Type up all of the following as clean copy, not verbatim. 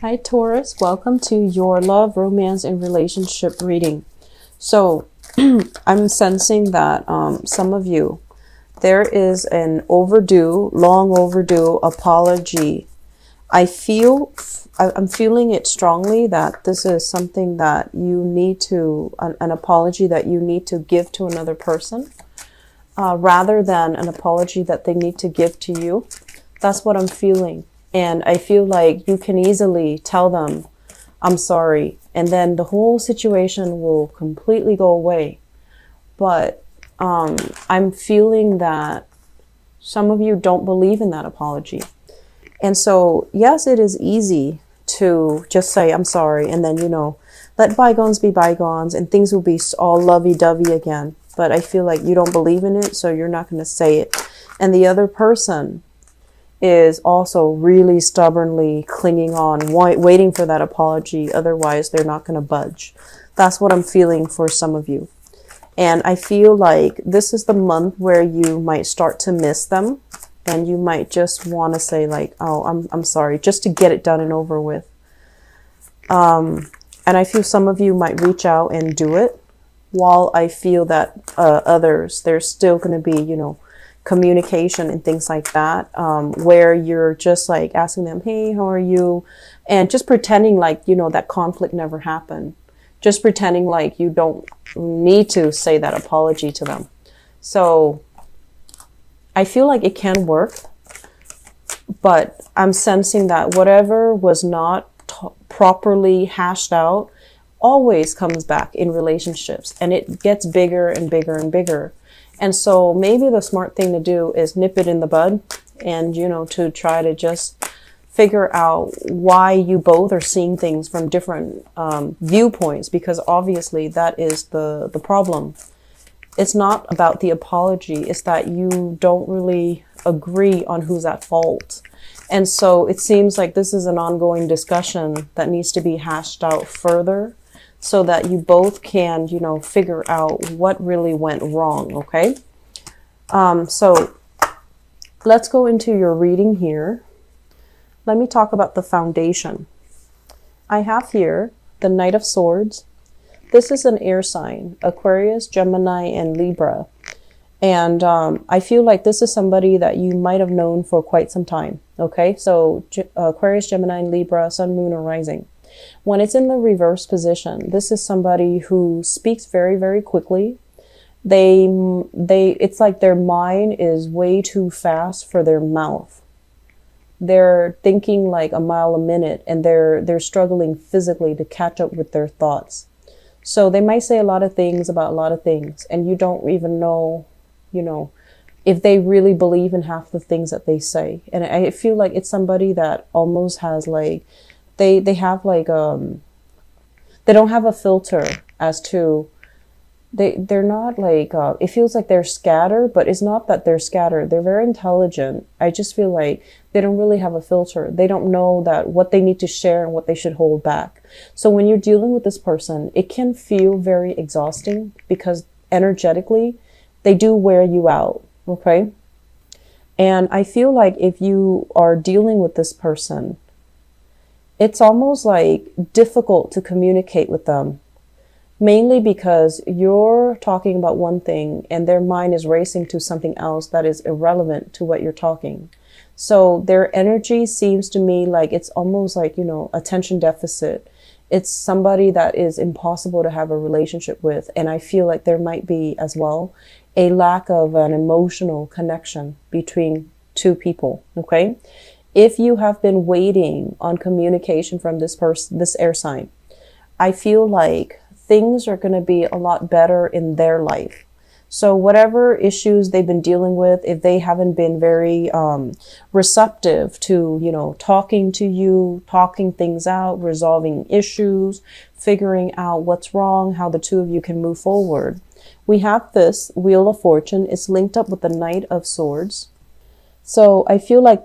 Hi, Taurus. Welcome to your love, romance, and relationship reading. So, I'm sensing that some of you, there is an overdue, long overdue apology. I'm feeling it strongly that this is something that you need to, an apology that you need to give to another person, rather than an apology that they need to give to you. That's what I'm feeling. And I feel like you can easily tell them, I'm sorry. And then the whole situation will completely go away. But I'm feeling that some of you don't believe in that apology. And so, yes, it is easy to just say, I'm sorry. And then, let bygones be bygones and things will be all lovey-dovey again. But I feel like you don't believe in it, so you're not going to say it. And the other person is also really stubbornly clinging on, waiting for that apology. Otherwise, they're not going to budge. That's what I'm feeling for some of you. And I feel like this is the month where you might start to miss them. And you might just want to say like, oh, I'm sorry, just to get it done and over with. And I feel some of you might reach out and do it. While I feel that others, there's still going to be, communication and things like that, where you're just like asking them, hey, how are you? And just pretending like, that conflict never happened. Just pretending like you don't need to say that apology to them. So I feel like it can work, but I'm sensing that whatever was not properly hashed out always comes back in relationships, and it gets bigger and bigger and bigger. And so maybe the smart thing to do is nip it in the bud and, to try to just figure out why you both are seeing things from different viewpoints, because obviously that is the problem. It's not about the apology. It's that you don't really agree on who's at fault. And so it seems like this is an ongoing discussion that needs to be hashed out further, so that you both can, figure out what really went wrong, okay? So let's go into your reading here. Let me talk about the foundation. I have here the Knight of Swords. This is an air sign, Aquarius, Gemini, and Libra. And I feel like this is somebody that you might have known for quite some time, okay? So Aquarius, Gemini, and Libra, Sun, Moon, or Rising. When it's in the reverse position, this is somebody who speaks very, very quickly. It's like their mind is way too fast for their mouth. They're thinking like a mile a minute, and they're struggling physically to catch up with their thoughts. So they might say a lot of things about a lot of things, and you don't even know, if they really believe in half the things that they say. And I feel like it's somebody that almost has like, they have like, they don't have a filter as to, they're not like, it feels like they're scattered, but it's not that they're scattered. They're very intelligent. I just feel like they don't really have a filter. They don't know that what they need to share and what they should hold back. So when you're dealing with this person, it can feel very exhausting because energetically they do wear you out. Okay. And I feel like if you are dealing with this person, it's almost like difficult to communicate with them, mainly because you're talking about one thing and their mind is racing to something else that is irrelevant to what you're talking. So their energy seems to me like it's almost like, attention deficit. It's somebody that is impossible to have a relationship with. And I feel like there might be as well a lack of an emotional connection between two people. Okay. If you have been waiting on communication from this person, this air sign, I feel like things are going to be a lot better in their life. So whatever issues they've been dealing with, if they haven't been very receptive to, talking to you, talking things out, resolving issues, figuring out what's wrong, how the two of you can move forward. We have this Wheel of Fortune. It's linked up with the Knight of Swords. So I feel like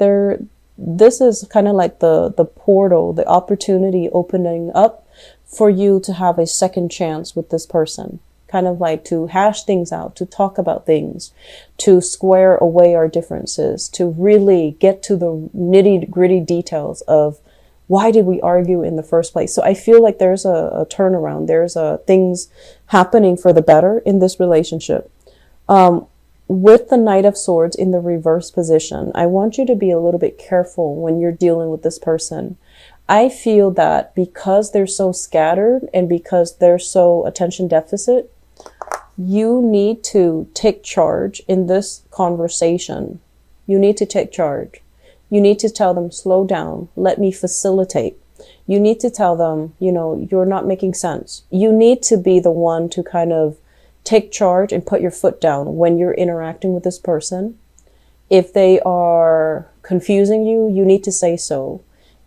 this is kind of like the portal, the opportunity opening up for you to have a second chance with this person. Kind of like to hash things out, to talk about things, to square away our differences, to really get to the nitty gritty details of Why did we argue in the first place? So I feel like there's a turnaround. There's things happening for the better in this relationship. With the Knight of Swords in the reverse position, I want you to be a little bit careful when you're dealing with this person. I feel that because they're so scattered and because they're so attention deficit, you need to take charge in this conversation. You need to take charge. You need to tell them, slow down, let me facilitate. You need to tell them, you know, you're not making sense. You need to be the one to kind of take charge and put your foot down when you're interacting with this person. If they are confusing you, you need to say so.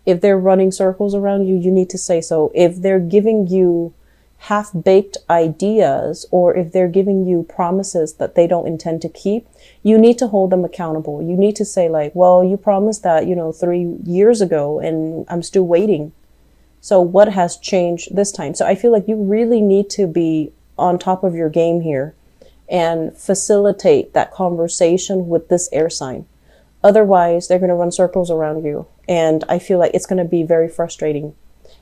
If they're running circles around you, you need to say so. If they're giving you half-baked ideas, or if they're giving you promises that they don't intend to keep, you need to hold them accountable. You need to say like, well, you promised that, you know, 3 years ago and I'm still waiting. So what has changed this time? So I feel like you really need to be on top of your game here and facilitate that conversation with this air sign. Otherwise, they're going to run circles around you. And I feel like it's going to be very frustrating.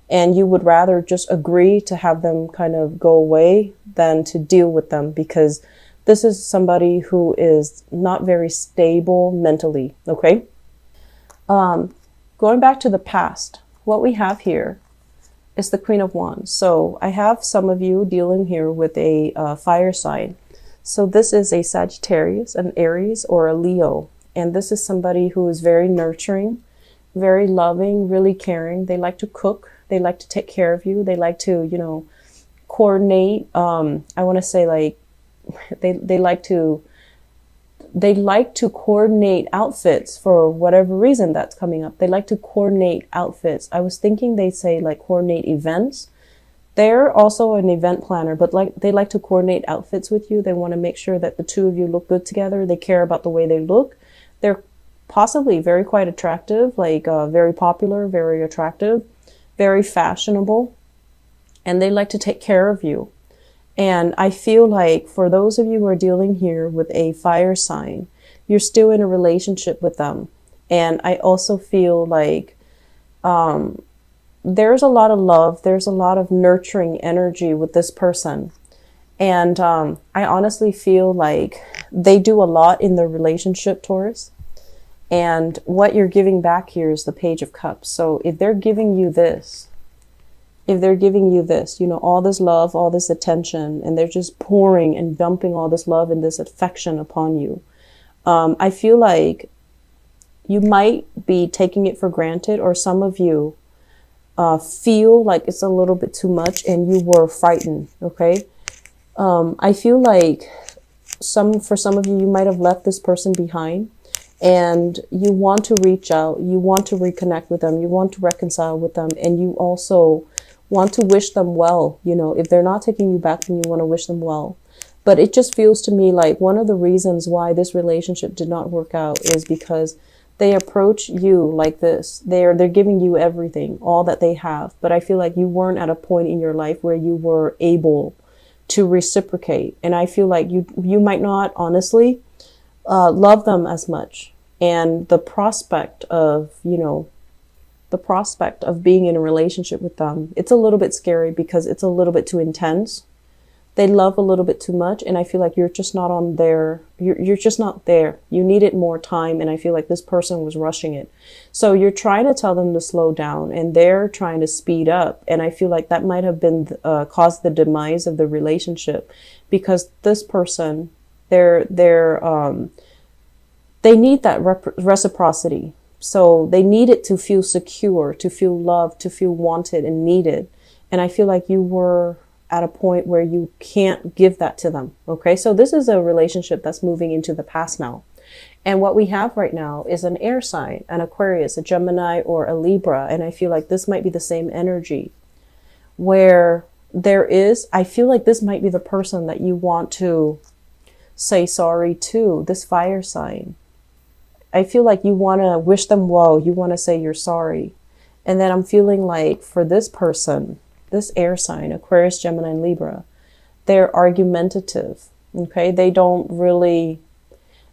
And you would rather just agree to have them kind of go away than to deal with them, because this is somebody who is not very stable mentally, okay? Going back to the past, what we have here is the Queen of Wands. So I have some of you dealing here with a fire sign. So this is a Sagittarius, an Aries, or a Leo. And this is somebody who is very nurturing, very loving, really caring. They like to cook. They like to take care of you. They like to, you know, coordinate. I want to say like they like to coordinate outfits for whatever reason that's coming up. They like to coordinate outfits. I was thinking they say like coordinate events. They're also an event planner, but like they like to coordinate outfits with you. They want to make sure that the two of you look good together. They care about the way they look. They're possibly very quite attractive, like very popular, very attractive, very fashionable, and they like to take care of you. And I feel like for those of you who are dealing here with a fire sign, you're still in a relationship with them. And I also feel like there's a lot of love, there's a lot of nurturing energy with this person. And I honestly feel like they do a lot in the relationship, Taurus. And what you're giving back here is the Page of Cups. So if they're giving you this, you know, all this love, all this attention, and they're just pouring and dumping all this love and this affection upon you, I feel like you might be taking it for granted, or some of you feel like it's a little bit too much and you were frightened, okay? I feel like for some of you, you might have left this person behind. And you want to reach out, you want to reconnect with them, you want to reconcile with them, and you also want to wish them well. You know, if they're not taking you back, then you want to wish them well. But it just feels to me like one of the reasons why this relationship did not work out is because they approach you like this. They're giving you everything, all that they have. But I feel like you weren't at a point in your life where you were able to reciprocate. And I feel like you might not honestly love them as much. And the prospect of, you know, being in a relationship with them, it's a little bit scary because it's a little bit too intense. They love a little bit too much. And I feel like you're just not on there. You're just not there. You needed more time. And I feel like this person was rushing it. So you're trying to tell them to slow down and they're trying to speed up. And I feel like that might have been caused the demise of the relationship, because this person, they need that reciprocity. So they need it to feel secure, to feel loved, to feel wanted and needed. And I feel like you were at a point where you can't give that to them. Okay, so this is a relationship that's moving into the past now. And what we have right now is an air sign, an Aquarius, a Gemini, or a Libra. And I feel like this might be the same energy where I feel like this might be the person that you want to say sorry to, this fire sign. I feel like you want to wish them well. You want to say you're sorry. And then I'm feeling like for this person, this air sign, Aquarius, Gemini, and Libra, they're argumentative. Okay. They don't really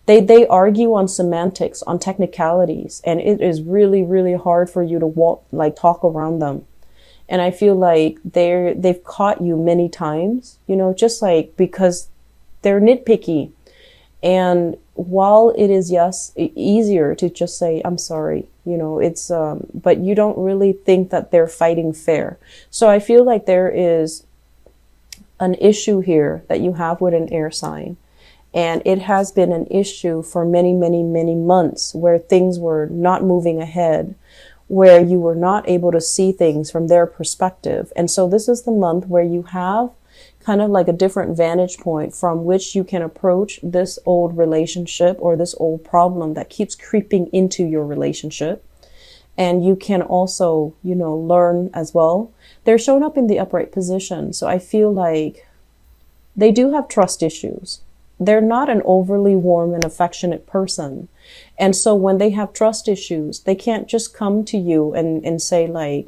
They argue on semantics, on technicalities, and it is really, really hard for you to talk around them. And I feel like they've caught you many times, just like because they're nitpicky. And while it is, yes, easier to just say, I'm sorry, it's, but you don't really think that they're fighting fair. So I feel like there is an issue here that you have with an air sign. And it has been an issue for many, many, many months where things were not moving ahead, where you were not able to see things from their perspective. And so this is the month where you have kind of like a different vantage point from which you can approach this old relationship or this old problem that keeps creeping into your relationship. And you can also, learn as well. They're showing up in the upright position. So I feel like they do have trust issues. They're not an overly warm and affectionate person. And so when they have trust issues, they can't just come to you and say like,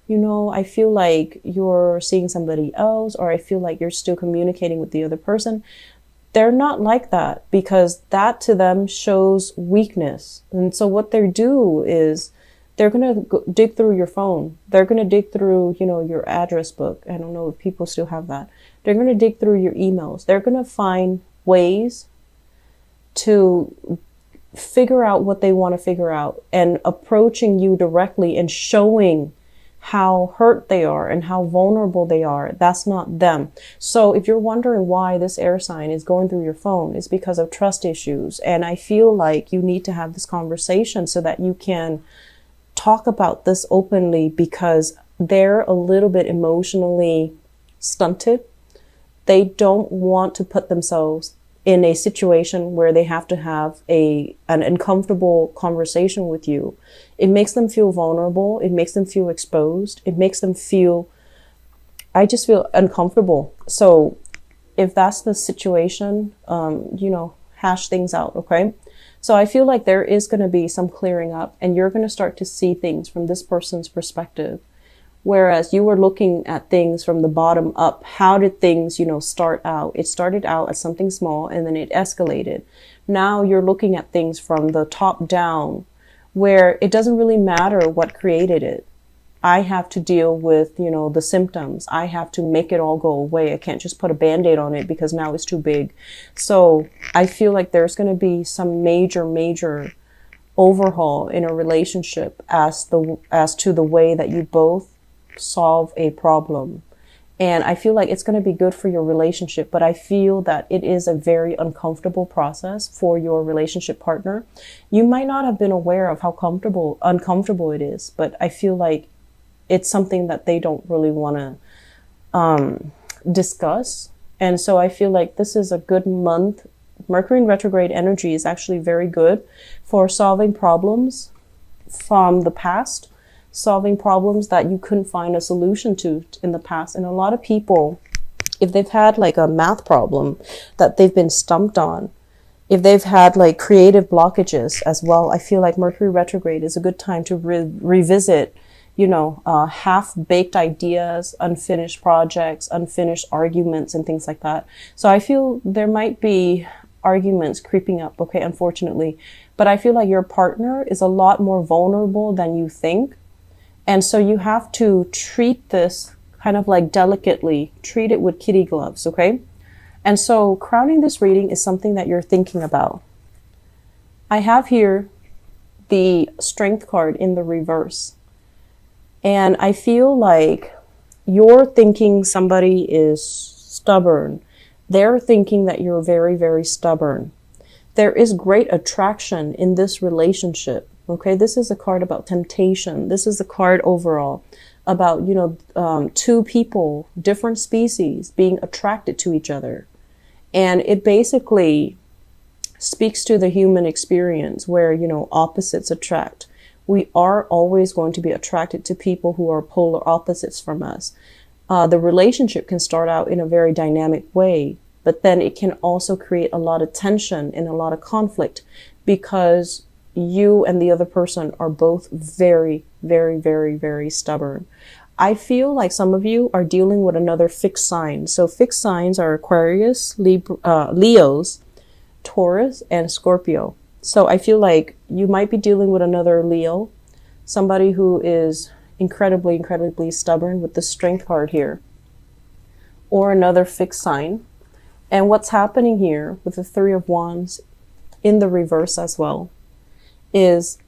I feel like you're seeing somebody else, or I feel like you're still communicating with the other person. They're not like that, because that to them shows weakness. And so what they do is they're going to dig through your phone. They're going to dig through, your address book. I don't know if people still have that. They're going to dig through your emails. They're going to find ways to figure out what they want to figure out, and approaching you directly and showing how hurt they are and how vulnerable they are. That's not them. So if you're wondering why this air sign is going through your phone, it's because of trust issues. And I feel like you need to have this conversation so that you can talk about this openly, because they're a little bit emotionally stunted. They don't want to put themselves in a situation where they have to have an uncomfortable conversation with you. It makes them feel vulnerable. It makes them feel exposed. It makes them feel, I just feel uncomfortable. So if that's the situation, hash things out, okay? So I feel like there is going to be some clearing up, and you're going to start to see things from this person's perspective. Whereas you were looking at things from the bottom up. How did things, start out? It started out as something small, and then it escalated. Now you're looking at things from the top down, where it doesn't really matter what created it. I have to deal with, the symptoms. I have to make it all go away. I can't just put a Band-Aid on it because now it's too big. So I feel like there's going to be some major overhaul in a relationship as to the way that you both solve a problem. And I feel like it's going to be good for your relationship, but I feel that it is a very uncomfortable process for your relationship partner. You might not have been aware of how uncomfortable it is, but I feel like it's something that they don't really want to discuss. And so I feel like this is a good month. Mercury in retrograde energy is actually very good for solving problems from the past, solving problems that you couldn't find a solution to in the past. And a lot of people, if they've had like a math problem that they've been stumped on, if they've had like creative blockages as well, I feel like Mercury retrograde is a good time to revisit, half-baked ideas, unfinished projects, unfinished arguments, and things like that. So I feel there might be arguments creeping up, okay, unfortunately. But I feel like your partner is a lot more vulnerable than you think. And so you have to treat this kind of like delicately, treat it with kitty gloves, okay? And so crowning this reading is something that you're thinking about. I have here the Strength card in the reverse. And I feel like you're thinking somebody is stubborn. They're thinking that you're very, very stubborn. There is great attraction in this relationship. Okay, this is a card about temptation. This is a card overall about, two people, different species being attracted to each other. And it basically speaks to the human experience where, opposites attract. We are always going to be attracted to people who are polar opposites from us. The relationship can start out in a very dynamic way, but then it can also create a lot of tension and a lot of conflict, because you and the other person are both very, very, very, very stubborn. I feel like some of you are dealing with another fixed sign. So fixed signs are Aquarius, Leos, Taurus and Scorpio. So I feel like you might be dealing with another Leo, somebody who is incredibly, incredibly stubborn with the Strength card here, or another fixed sign. And what's happening here with the Three of Wands in the reverse as well is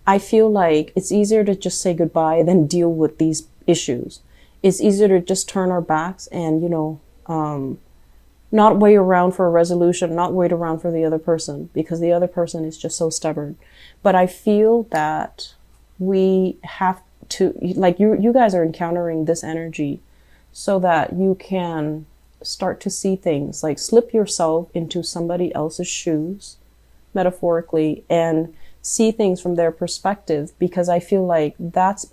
I feel like it's easier to just say goodbye than deal with these issues. It's easier to just turn our backs and, not wait around for a resolution, not wait around for the other person, because the other person is just so stubborn. But I feel that we have to, like, you guys are encountering this energy so that you can start to see things, like slip yourself into somebody else's shoes, metaphorically, and see things from their perspective, because I feel like that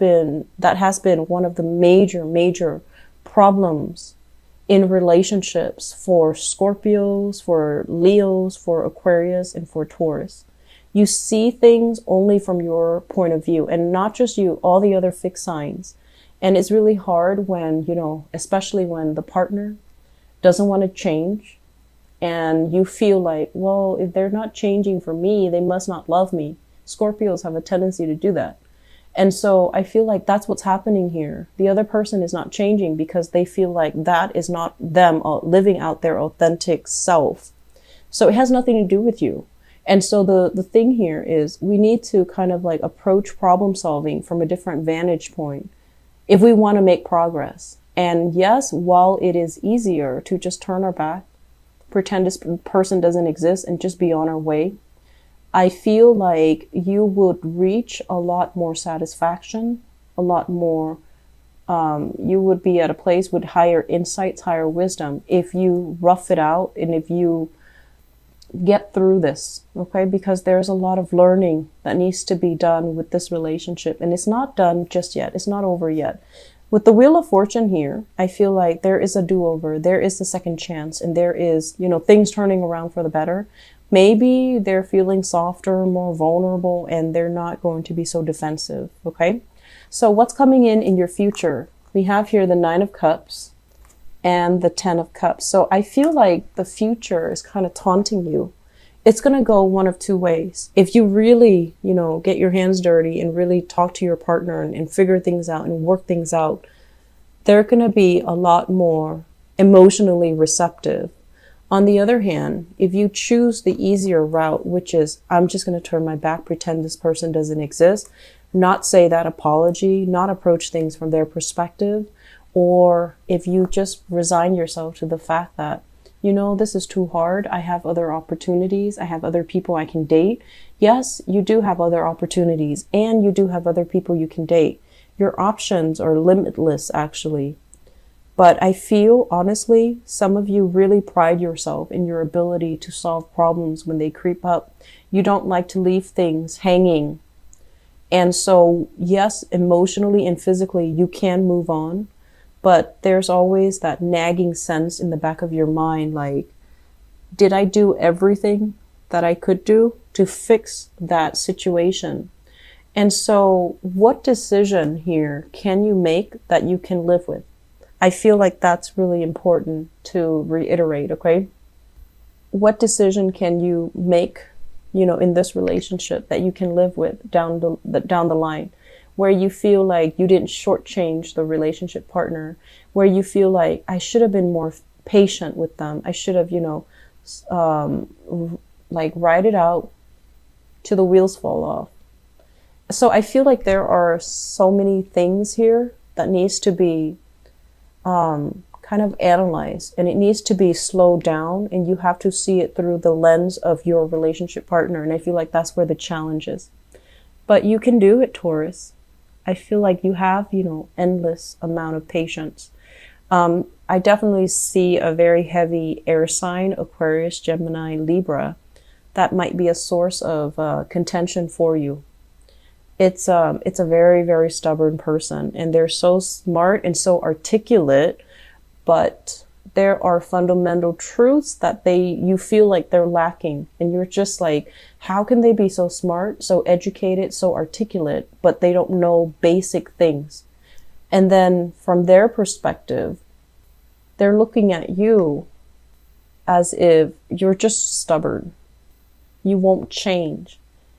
has been one of the major problems in relationships for Scorpios, for Leos, for Aquarius, and for Taurus. You see things only from your point of view, and not just you, all the other fixed signs. And it's really hard when, especially when the partner doesn't want to change, and you feel like, well, if they're not changing for me, they must not love me. Scorpios have a tendency to do that. And so I feel like that's what's happening here. The other person is not changing because they feel like that is not them living out their authentic self. So it has nothing to do with you. And so the thing here is we need to kind of like approach problem solving from a different vantage point if we want to make progress. And yes, while it is easier to just turn our back, pretend this person doesn't exist, and just be on our way, I feel like you would reach a lot more satisfaction, a lot more, you would be at a place with higher insights, higher wisdom, if you rough it out and if you get through this, okay? Because there's a lot of learning that needs to be done with this relationship, and it's not done just yet. It's not over yet. With the Wheel of Fortune here, I feel like there is a do-over, there is a second chance, and there is, things turning around for the better. Maybe they're feeling softer, more vulnerable, and they're not going to be so defensive, okay? So what's coming in your future? We have here the Nine of Cups and the Ten of Cups. So I feel like the future is kind of taunting you. It's going to go one of two ways. If you really, get your hands dirty and really talk to your partner and figure things out and work things out, they're going to be a lot more emotionally receptive. On the other hand, if you choose the easier route, which is, I'm just going to turn my back, pretend this person doesn't exist, not say that apology, not approach things from their perspective, or if you just resign yourself to the fact that, this is too hard, I have other opportunities, I have other people I can date. Yes, you do have other opportunities, and you do have other people you can date. Your options are limitless, actually. But I feel, honestly, some of you really pride yourself in your ability to solve problems when they creep up. You don't like to leave things hanging. And so, yes, emotionally and physically, you can move on. But there's always that nagging sense in the back of your mind, like, did I do everything that I could do to fix that situation? And so, what decision here can you make that you can live with? I feel like that's really important to reiterate, okay? What decision can you make, in this relationship that you can live with down the line, where you feel like you didn't shortchange the relationship partner, where you feel like I should have been more patient with them. I should have, ride it out till the wheels fall off. So I feel like there are so many things here that needs to be kind of analyzed, and it needs to be slowed down, and you have to see it through the lens of your relationship partner. And I feel like that's where the challenge is. But you can do it, Taurus. I feel like you have, endless amount of patience. I definitely see a very heavy air sign, Aquarius, Gemini, Libra, that might be a source of contention for you. It's a very, very stubborn person, and they're so smart and so articulate, but there are fundamental truths that you feel like they're lacking, and you're just like, how can they be so smart, so educated, so articulate, but they don't know basic things? And then from their perspective, they're looking at you as if you're just stubborn. you won't change,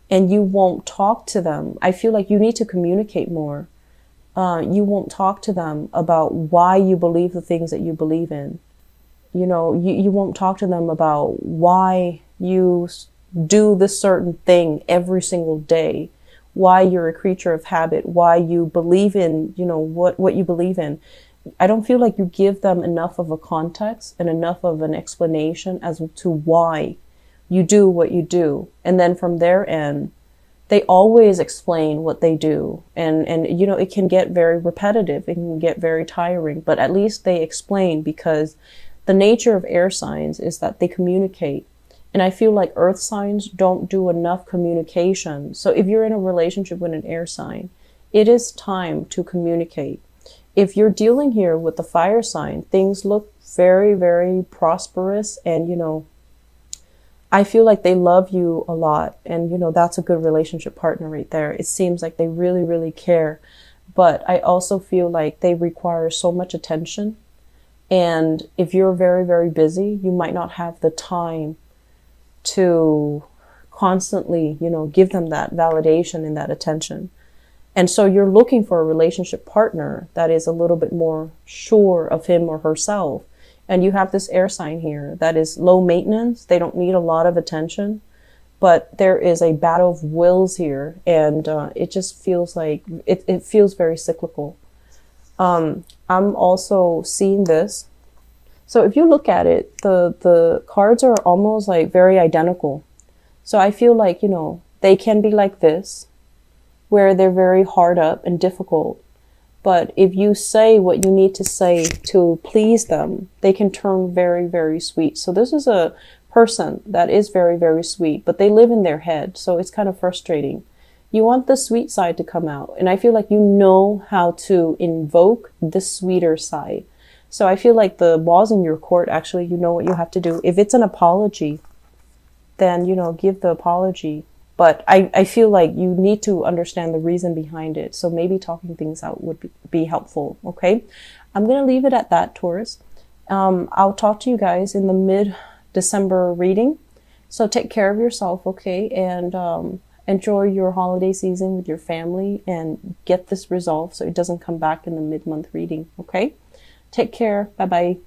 and you won't talk to them. I feel like you need to communicate more. You won't talk to them about why you believe the things that you believe in. You know, you won't talk to them about why you do this certain thing every single day, why you're a creature of habit, why you believe in, you know, what you believe in. I don't feel like you give them enough of a context and enough of an explanation as to why you do what you do. And then from their end, they always explain what they do. And you know, it can get very repetitive. It can get very tiring, but at least they explain, because the nature of air signs is that they communicate. And I feel like earth signs don't do enough communication. So if you're in a relationship with an air sign, it is time to communicate. If you're dealing here with the fire sign, things look very, very prosperous. And, you know, I feel like they love you a lot. And, you know, that's a good relationship partner right there. It seems like they really, really care. But I also feel like they require so much attention. And if you're very, very busy, you might not have the time to constantly, you know, give them that validation and that attention. And so you're looking for a relationship partner that is a little bit more sure of him or herself. And you have this air sign here that is low maintenance. They don't need a lot of attention, but there is a battle of wills here. And it just feels like, it feels very cyclical. I'm also seeing this. So if you look at it, the cards are almost like very identical. So I feel like, you know, they can be like this, where they're very hard up and difficult. But if you say what you need to say to please them, they can turn very, very sweet. So this is a person that is very, very sweet, but they live in their head. So it's kind of frustrating. You want the sweet side to come out. And I feel like you know how to invoke the sweeter side. So I feel like the ball's in your court. Actually, you know what you have to do. If it's an apology, then, you know, give the apology. But I feel like you need to understand the reason behind it. So maybe talking things out would be helpful. Okay. I'm going to leave it at that, Taurus. I'll talk to you guys in the mid-December reading. So take care of yourself. Okay. And, enjoy your holiday season with your family and get this resolved so it doesn't come back in the mid-month reading. Okay. Take care. Bye-bye.